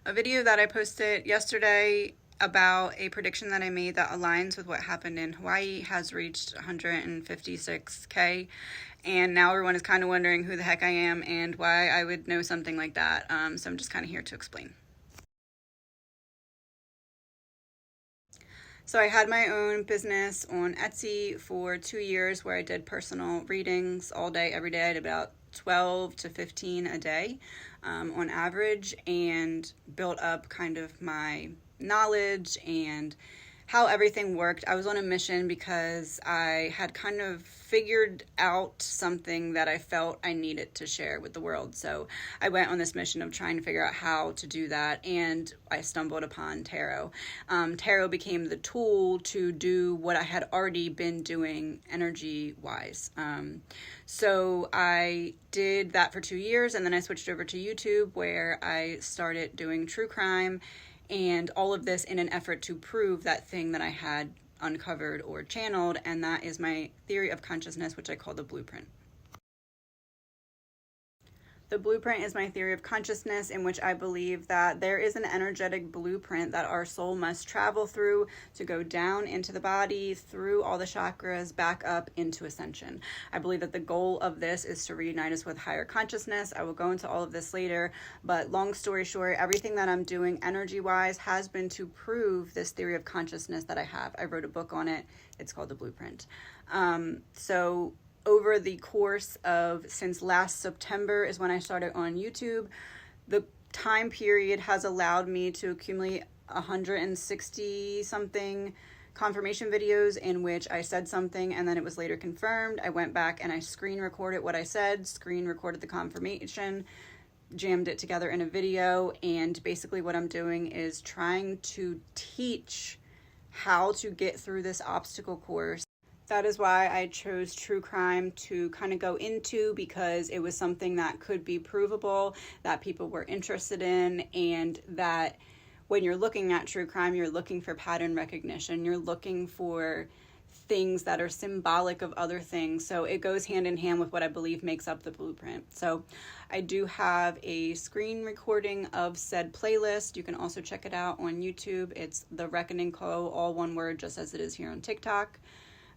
A video that I posted yesterday about a prediction that I made that aligns with what happened in Hawaii has reached 156K, and now everyone is kind of wondering who the heck I am and why I would know something like that. So I'm just kind of here to explain. So I had my own business on Etsy for 2 years where I did personal readings all day, every day. I did about 12 to 15 a day on average, and built up kind of my knowledge and how everything worked. I was on a mission because I had kind of figured out something that I felt I needed to share with the world. So I went on this mission of trying to figure out how to do that, and I stumbled upon tarot. Tarot became the tool to do what I had already been doing energy-wise. So I did that for 2 years, and then I switched over to YouTube, where I started doing true crime, and all of this in an effort to prove that thing that I had uncovered or channeled, and that is my theory of consciousness, which I call the blueprint. The blueprint is my theory of consciousness, in which I believe that there is an energetic blueprint that our soul must travel through to go down into the body, through all the chakras, back up into ascension. I believe that the goal of this is to reunite us with higher consciousness. I will go into all of this later, but long story short, everything that I'm doing energy-wise has been to prove this theory of consciousness that I have. I wrote a book on it. It's called The Blueprint. So over the course of, since last September is when I started on YouTube, the time period has allowed me to accumulate 160 something confirmation videos in which I said something and then it was later confirmed. I went back and I screen recorded what I said, screen recorded the confirmation, jammed it together in a video, and basically what I'm doing is trying to teach how to get through this obstacle course. That is why I chose true crime to kind of go into, because it was something that could be provable, that people were interested in, and that when you're looking at true crime, you're looking for pattern recognition. You're looking for things that are symbolic of other things. So it goes hand in hand with what I believe makes up the blueprint. So I do have a screen recording of said playlist. You can also check it out on YouTube. It's The Reckoning Co., all one word, just as it is here on TikTok.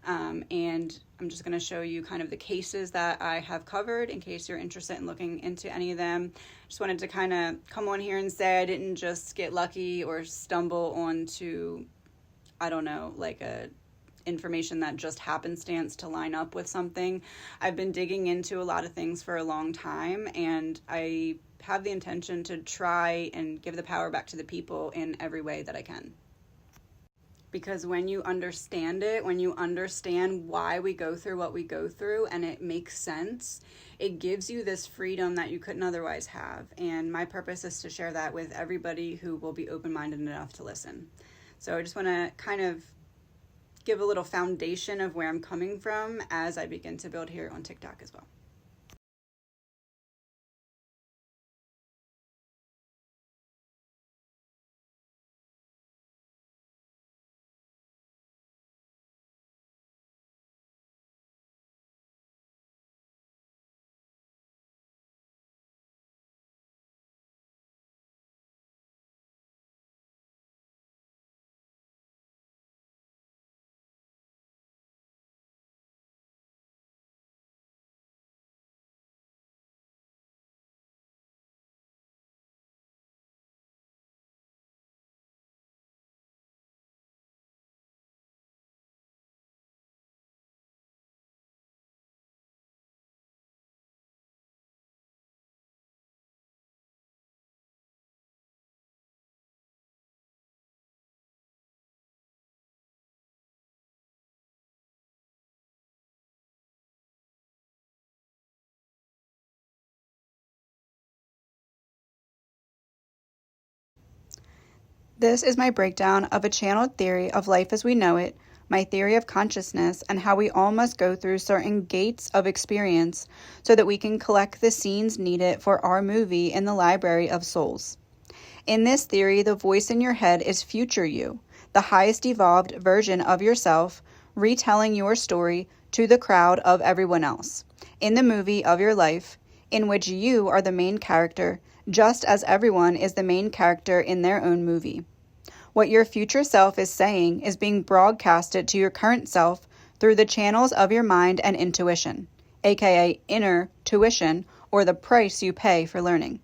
And I'm just going to show you kind of the cases that I have covered in case you're interested in looking into any of them. Just wanted to kind of come on here and say I didn't just get lucky or stumble onto, I don't know, like a information that just happenstance to line up with something. I've been digging into a lot of things for a long time, and I have the intention to try and give the power back to the people in every way that I can. Because when you understand it, when you understand why we go through what we go through and it makes sense, it gives you this freedom that you couldn't otherwise have. And my purpose is to share that with everybody who will be open-minded enough to listen. So I just want to kind of give a little foundation of where I'm coming from as I begin to build here on TikTok as well. This is my breakdown of a channeled theory of life as we know it, my theory of consciousness, and how we all must go through certain gates of experience so that we can collect the scenes needed for our movie in the library of souls. In this theory, the voice in your head is future you, the highest evolved version of yourself, retelling your story to the crowd of everyone else, in the movie of your life, in which you are the main character just as everyone is the main character in their own movie. What your future self is saying is being broadcasted to your current self through the channels of your mind and intuition, aka inner tuition, or the price you pay for learning.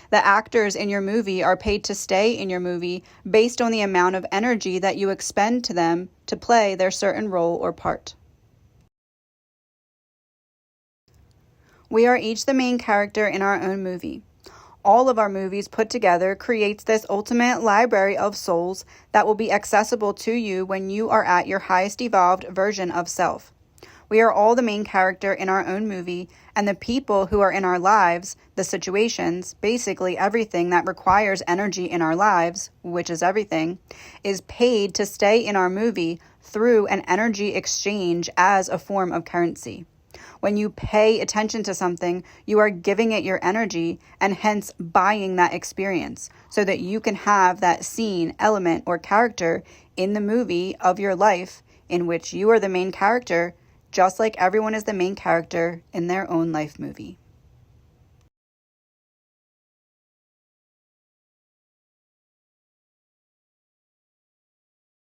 The actors in your movie are paid to stay in your movie based on the amount of energy that you expend to them to play their certain role or part. We are each the main character in our own movie. All of our movies put together creates this ultimate library of souls that will be accessible to you when you are at your highest evolved version of self. We are all the main character in our own movie, and the people who are in our lives, the situations, basically everything that requires energy in our lives, which is everything, is paid to stay in our movie through an energy exchange as a form of currency. When you pay attention to something, you are giving it your energy and hence buying that experience so that you can have that scene, element, or character in the movie of your life in which you are the main character, just like everyone is the main character in their own life movie.